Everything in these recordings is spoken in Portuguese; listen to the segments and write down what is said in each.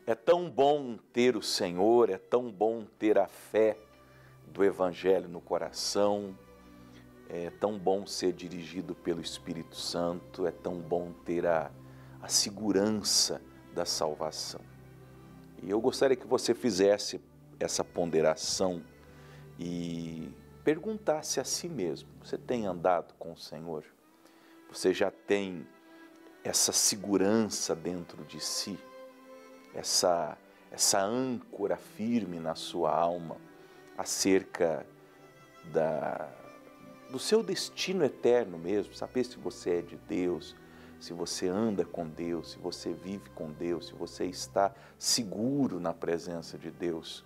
É tão bom ter o Senhor, é tão bom ter a fé do Evangelho no coração, é tão bom ser dirigido pelo Espírito Santo, é tão bom ter a segurança da salvação. E eu gostaria que você fizesse essa ponderação e perguntasse a si mesmo: você tem andado com o Senhor? Você já tem essa segurança dentro de si? Essa âncora firme na sua alma acerca do seu destino eterno mesmo, saber se você é de Deus, se você anda com Deus, se você vive com Deus, se você está seguro na presença de Deus.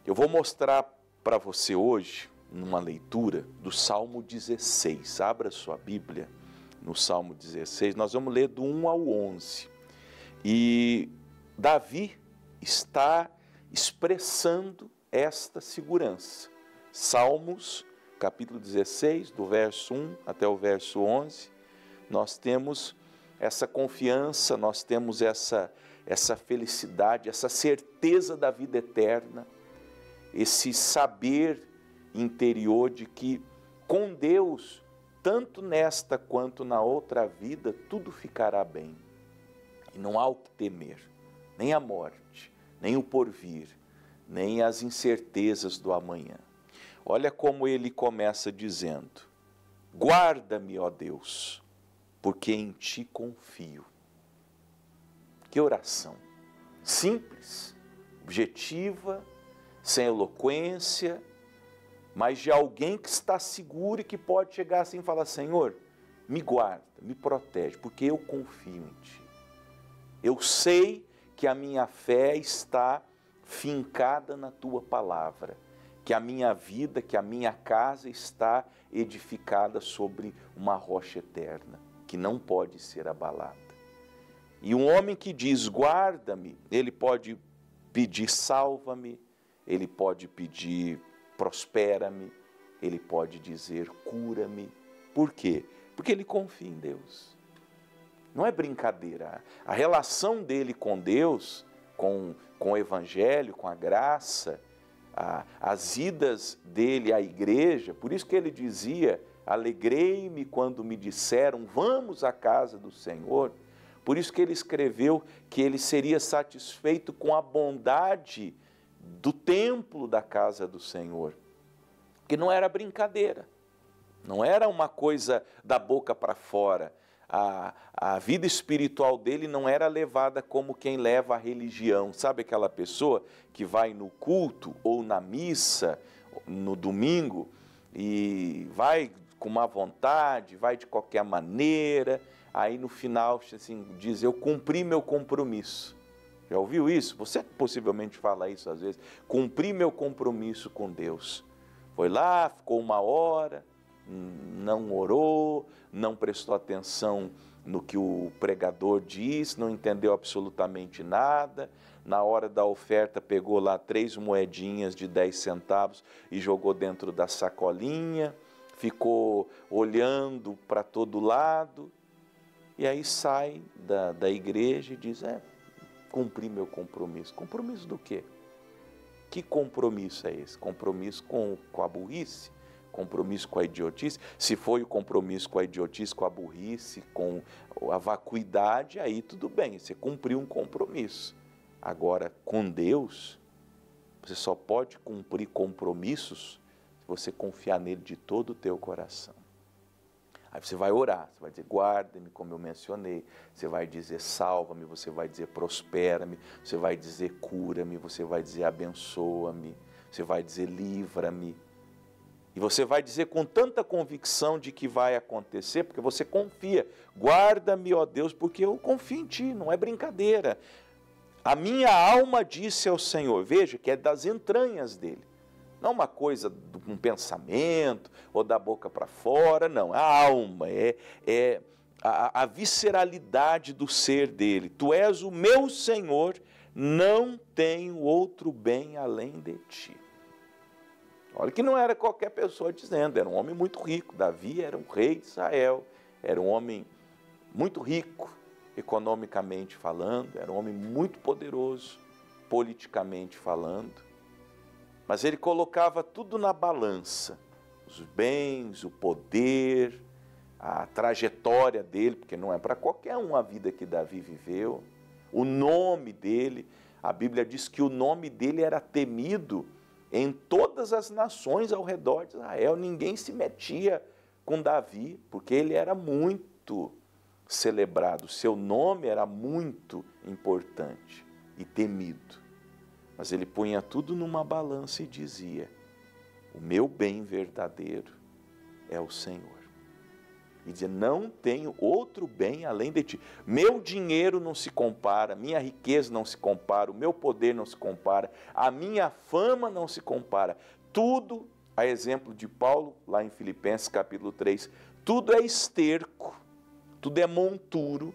Eu vou mostrar para você hoje, numa leitura do Salmo 16, abra sua Bíblia no Salmo 16, nós vamos ler do 1 ao 11, e Davi está expressando esta segurança. Salmos, capítulo 16, do verso 1 até o verso 11, nós temos essa confiança, nós temos essa felicidade, essa certeza da vida eterna, esse saber interior de que com Deus, tanto nesta quanto na outra vida, tudo ficará bem. E não há o que temer, nem a morte, nem o porvir, nem as incertezas do amanhã. Olha como ele começa dizendo: guarda-me, ó Deus, porque em ti confio. Que oração simples, objetiva, sem eloquência, mas de alguém que está seguro e que pode chegar assim e falar: Senhor, me guarda, me protege, porque eu confio em ti. Eu sei que a minha fé está fincada na tua palavra, que a minha vida, que a minha casa está edificada sobre uma rocha eterna, que não pode ser abalada. E um homem que diz guarda-me, ele pode pedir salva-me, ele pode pedir prospera-me, ele pode dizer cura-me. Por quê? Porque ele confia em Deus. Não é brincadeira. A relação dele com Deus, com o Evangelho, com a graça, as idas dele à igreja, por isso que ele dizia: alegrei-me quando me disseram, vamos à casa do Senhor. Por isso que ele escreveu que ele seria satisfeito com a bondade do templo da casa do Senhor. Que não era brincadeira, não era uma coisa da boca para fora. A vida espiritual dele não era levada como quem leva a religião. Sabe aquela pessoa que vai no culto ou na missa no domingo e vai com má vontade, vai de qualquer maneira, aí no final assim, diz: eu cumpri meu compromisso. Já ouviu isso? Você possivelmente fala isso às vezes: cumpri meu compromisso com Deus. Foi lá, ficou 1 hora, não orou, não prestou atenção no que o pregador disse, não entendeu absolutamente nada. Na hora da oferta pegou lá 3 moedinhas de 10 centavos e jogou dentro da sacolinha, ficou olhando para todo lado, e aí sai da igreja e diz: cumpri meu compromisso. Compromisso do quê? Que compromisso é esse? Compromisso com a burrice? Compromisso com a idiotice? Se foi o compromisso com a idiotice, com a burrice, com a vacuidade, aí tudo bem, você cumpriu um compromisso. Agora, com Deus, você só pode cumprir compromissos se você confiar nele de todo o teu coração. Aí você vai orar, você vai dizer guarda-me, como eu mencionei, você vai dizer salva-me, você vai dizer prospera-me, você vai dizer cura-me, você vai dizer abençoa-me, você vai dizer livra-me. E você vai dizer com tanta convicção de que vai acontecer, porque você confia. Guarda-me, ó Deus, porque eu confio em ti, não é brincadeira. A minha alma disse ao Senhor, veja que é das entranhas dele. Não uma coisa de um pensamento ou da boca para fora, não. A alma, é a visceralidade do ser dele. Tu és o meu Senhor, não tenho outro bem além de ti. Olha que não era qualquer pessoa dizendo, era um homem muito rico. Davi era um rei de Israel, era um homem muito rico. economicamente falando, era um homem muito poderoso, politicamente falando, mas ele colocava tudo na balança, os bens, o poder, a trajetória dele, porque não é para qualquer um a vida que Davi viveu, o nome dele, a Bíblia diz que o nome dele era temido em todas as nações ao redor de Israel, ninguém se metia com Davi, porque ele era muito celebrado, seu nome era muito importante e temido. Mas ele punha tudo numa balança e dizia: o meu bem verdadeiro é o Senhor. E dizia: não tenho outro bem além de ti. Meu dinheiro não se compara, minha riqueza não se compara, o meu poder não se compara, a minha fama não se compara. Tudo, a exemplo de Paulo, lá em Filipenses capítulo 3, tudo é esterco, tudo é monturo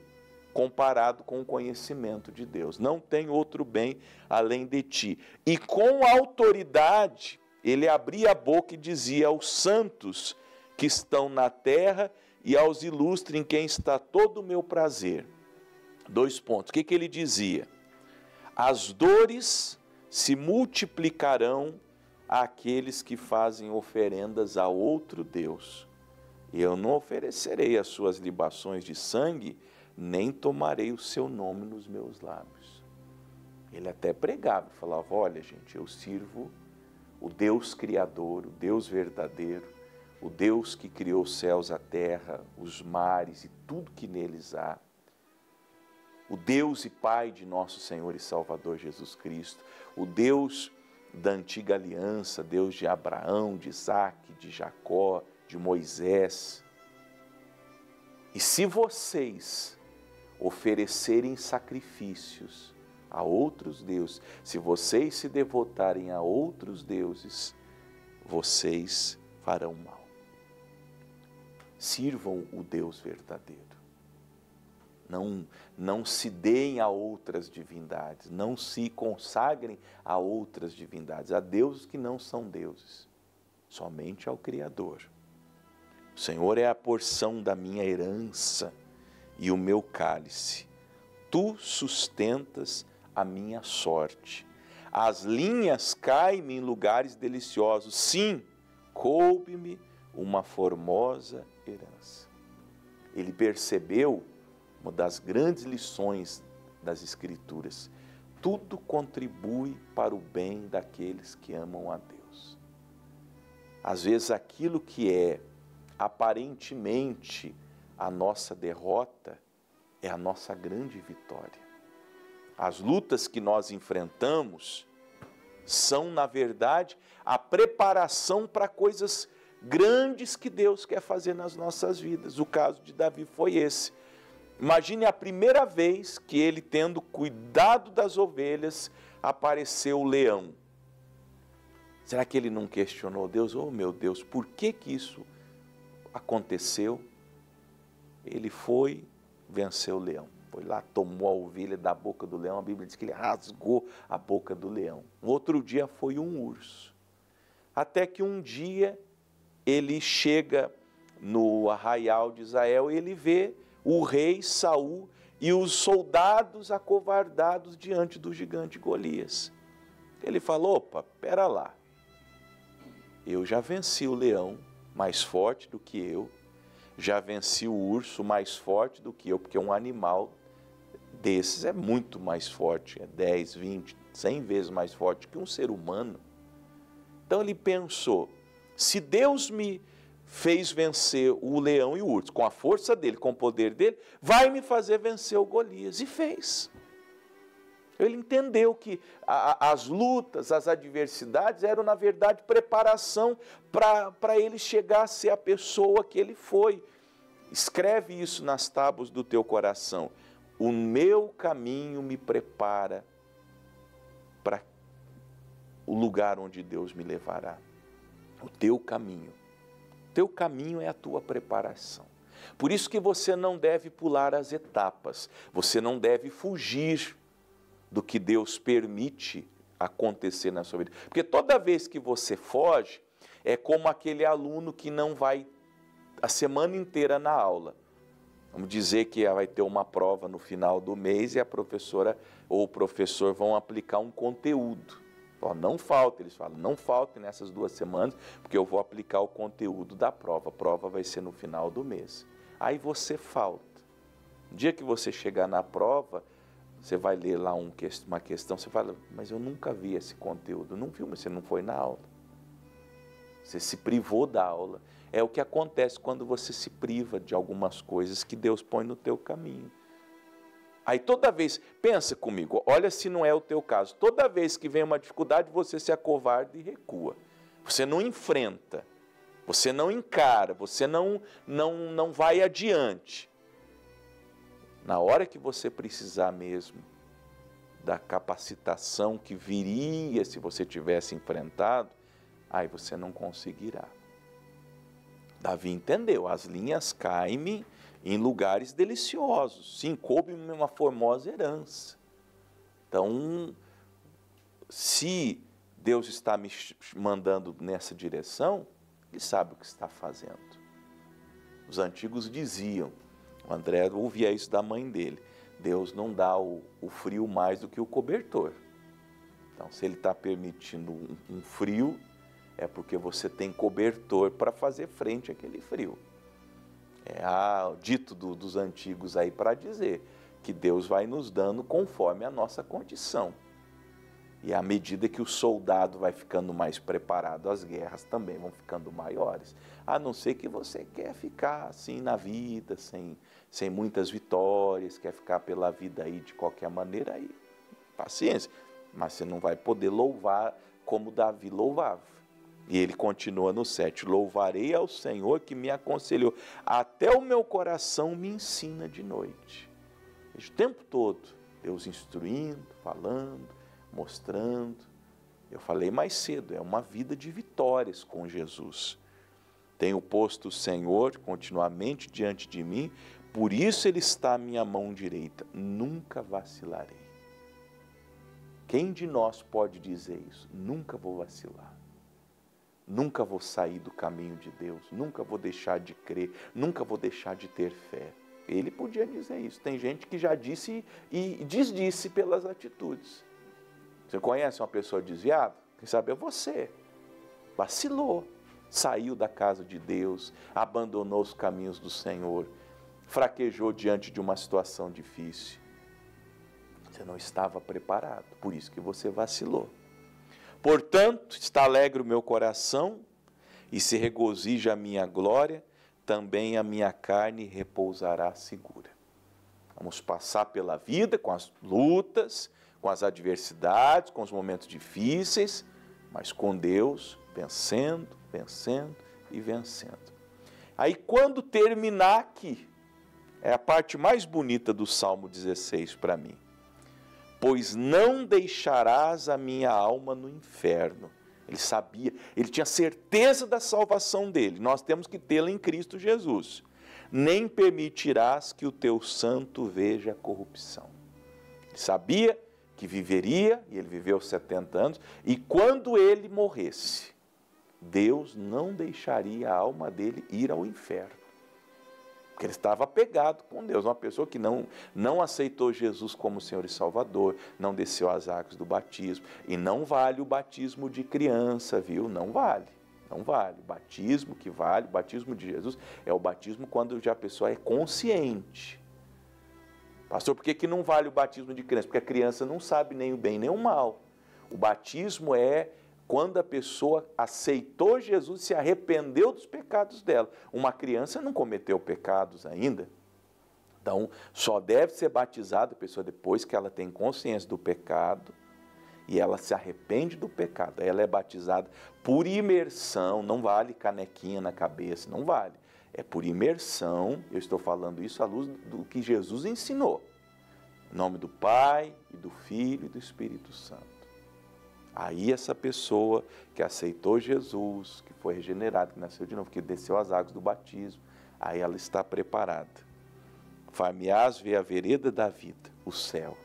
comparado com o conhecimento de Deus. Não tem outro bem além de ti. E com autoridade, ele abria a boca e dizia aos santos que estão na terra e aos ilustres em quem está todo o meu prazer. 2 pontos. O que ele dizia? As dores se multiplicarão àqueles que fazem oferendas a outro Deus. Eu não oferecerei as suas libações de sangue, nem tomarei o seu nome nos meus lábios. Ele até pregava, falava: olha, gente, eu sirvo o Deus Criador, o Deus verdadeiro, o Deus que criou os céus, a terra, os mares e tudo que neles há, o Deus e Pai de nosso Senhor e Salvador Jesus Cristo, o Deus da antiga aliança, Deus de Abraão, de Isaque, de Jacó, de Moisés. E se vocês oferecerem sacrifícios a outros deuses, se vocês se devotarem a outros deuses, vocês farão mal. Sirvam o Deus verdadeiro. Não se deem a outras divindades, não se consagrem a outras divindades, a deuses que não são deuses, somente ao Criador. O Senhor é a porção da minha herança e o meu cálice. Tu sustentas a minha sorte. As linhas caem-me em lugares deliciosos. Sim, coube-me uma formosa herança. Ele percebeu uma das grandes lições das Escrituras: tudo contribui para o bem daqueles que amam a Deus. Às vezes aquilo que é aparentemente a nossa derrota é a nossa grande vitória. As lutas que nós enfrentamos são, na verdade, a preparação para coisas grandes que Deus quer fazer nas nossas vidas. O caso de Davi foi esse. Imagine a primeira vez que ele, tendo cuidado das ovelhas, apareceu o leão. Será que ele não questionou Deus? Oh, meu Deus, por que isso aconteceu? Ele foi, venceu o leão. Foi lá, tomou a ovelha da boca do leão. A Bíblia diz que ele rasgou a boca do leão. No outro dia foi um urso. Até que um dia ele chega no arraial de Israel e ele vê o rei Saul e os soldados acovardados diante do gigante Golias. Ele falou: opa, pera lá, eu já venci o leão mais forte do que eu, já venci o urso mais forte do que eu, porque um animal desses é muito mais forte, é 10, 20, 100 vezes mais forte que um ser humano. Então ele pensou: se Deus me fez vencer o leão e o urso, com a força dele, com o poder dele, vai me fazer vencer o Golias. E fez. Ele entendeu que as lutas, as adversidades eram, na verdade, preparação para ele chegar a ser a pessoa que ele foi. Escreve isso nas tábuas do teu coração. O meu caminho me prepara para o lugar onde Deus me levará. O teu caminho. O teu caminho é a tua preparação. Por isso que você não deve pular as etapas. Você não deve fugir do que Deus permite acontecer na sua vida. Porque toda vez que você foge, é como aquele aluno que não vai a semana inteira na aula. Vamos dizer que vai ter uma prova no final do mês e a professora ou o professor vão aplicar um conteúdo. Não falta, eles falam, não faltem nessas 2 semanas, porque eu vou aplicar o conteúdo da prova. A prova vai ser no final do mês. Aí você falta. No dia que você chegar na prova, você vai ler lá uma questão, você fala, mas eu nunca vi esse conteúdo. Não viu, mas você não foi na aula. Você se privou da aula. É o que acontece quando você se priva de algumas coisas que Deus põe no teu caminho. Aí toda vez, pensa comigo, olha se não é o teu caso, toda vez que vem uma dificuldade, você se acovarda e recua. Você não enfrenta, você não encara, você não vai adiante. Na hora que você precisar mesmo da capacitação que viria se você tivesse enfrentado, aí você não conseguirá. Davi entendeu, as linhas caem em lugares deliciosos. Sim, coube-me uma formosa herança. Então, se Deus está me mandando nessa direção, Ele sabe o que está fazendo. Os antigos diziam, o André ouvia isso da mãe dele, Deus não dá o frio mais do que o cobertor. Então, se Ele está permitindo um frio, é porque você tem cobertor para fazer frente àquele frio. É o dito dos antigos aí para dizer que Deus vai nos dando conforme a nossa condição. E à medida que o soldado vai ficando mais preparado, as guerras também vão ficando maiores. A não ser que você quer ficar assim na vida, sem muitas vitórias, quer ficar pela vida aí de qualquer maneira, aí paciência. Mas você não vai poder louvar como Davi louvava. E ele continua no 7, louvarei ao Senhor que me aconselhou, até o meu coração me ensina de noite. O tempo todo, Deus instruindo, falando, mostrando. Eu falei mais cedo, é uma vida de vitórias com Jesus. Tenho posto o Senhor continuamente diante de mim, por isso Ele está à minha mão direita, nunca vacilarei. Quem de nós pode dizer isso? Nunca vou vacilar. Nunca vou sair do caminho de Deus, nunca vou deixar de crer, nunca vou deixar de ter fé. Ele podia dizer isso. Tem gente que já disse e desdisse pelas atitudes. Você conhece uma pessoa desviada? Quem sabe é você. Vacilou, saiu da casa de Deus, abandonou os caminhos do Senhor, fraquejou diante de uma situação difícil. Você não estava preparado, por isso que você vacilou. Portanto, está alegre o meu coração e se regozija a minha glória, também a minha carne repousará segura. Vamos passar pela vida com as lutas, com as adversidades, com os momentos difíceis, mas com Deus vencendo, vencendo e vencendo. Aí quando terminar aqui, é a parte mais bonita do Salmo 16 para mim. Pois não deixarás a minha alma no inferno. Ele sabia, ele tinha certeza da salvação dele. Nós temos que tê-la em Cristo Jesus. Nem permitirás que o teu santo veja a corrupção. Ele sabia que viveria, e ele viveu 70 anos, e quando ele morresse, Deus não deixaria a alma dele ir ao inferno. Porque ele estava apegado com Deus, uma pessoa que não aceitou Jesus como Senhor e Salvador, não desceu às águas do batismo, e não vale o batismo de criança, viu? Não vale, não vale. O batismo que vale, o batismo de Jesus, é o batismo quando já a pessoa é consciente. Pastor, por que não vale o batismo de criança? Porque a criança não sabe nem o bem nem o mal. O batismo é quando a pessoa aceitou Jesus, se arrependeu dos pecados dela. Uma criança não cometeu pecados ainda. Então, só deve ser batizada a pessoa depois que ela tem consciência do pecado e ela se arrepende do pecado. Ela é batizada por imersão, não vale canequinha na cabeça, não vale. É por imersão, eu estou falando isso à luz do que Jesus ensinou. Em nome do Pai, e do Filho e do Espírito Santo. Aí essa pessoa que aceitou Jesus, que foi regenerada, que nasceu de novo, que desceu às águas do batismo, aí ela está preparada. Far-me-ás ver a vereda da vida, o céu.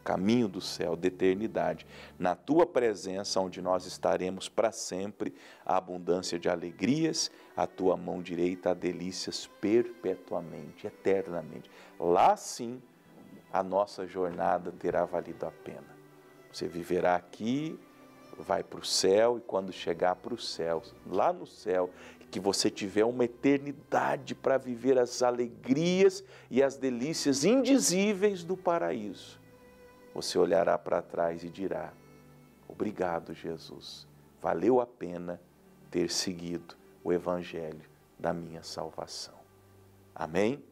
caminho do céu, da eternidade, na tua presença, onde nós estaremos para sempre, a abundância de alegrias, a tua mão direita, a delícias perpetuamente, eternamente. Lá sim, a nossa jornada terá valido a pena. Você viverá aqui, vai para o céu, e quando chegar para o céu, lá no céu, que você tiver uma eternidade para viver as alegrias e as delícias indizíveis do paraíso, você olhará para trás e dirá: obrigado, Jesus, valeu a pena ter seguido o Evangelho da minha salvação. Amém?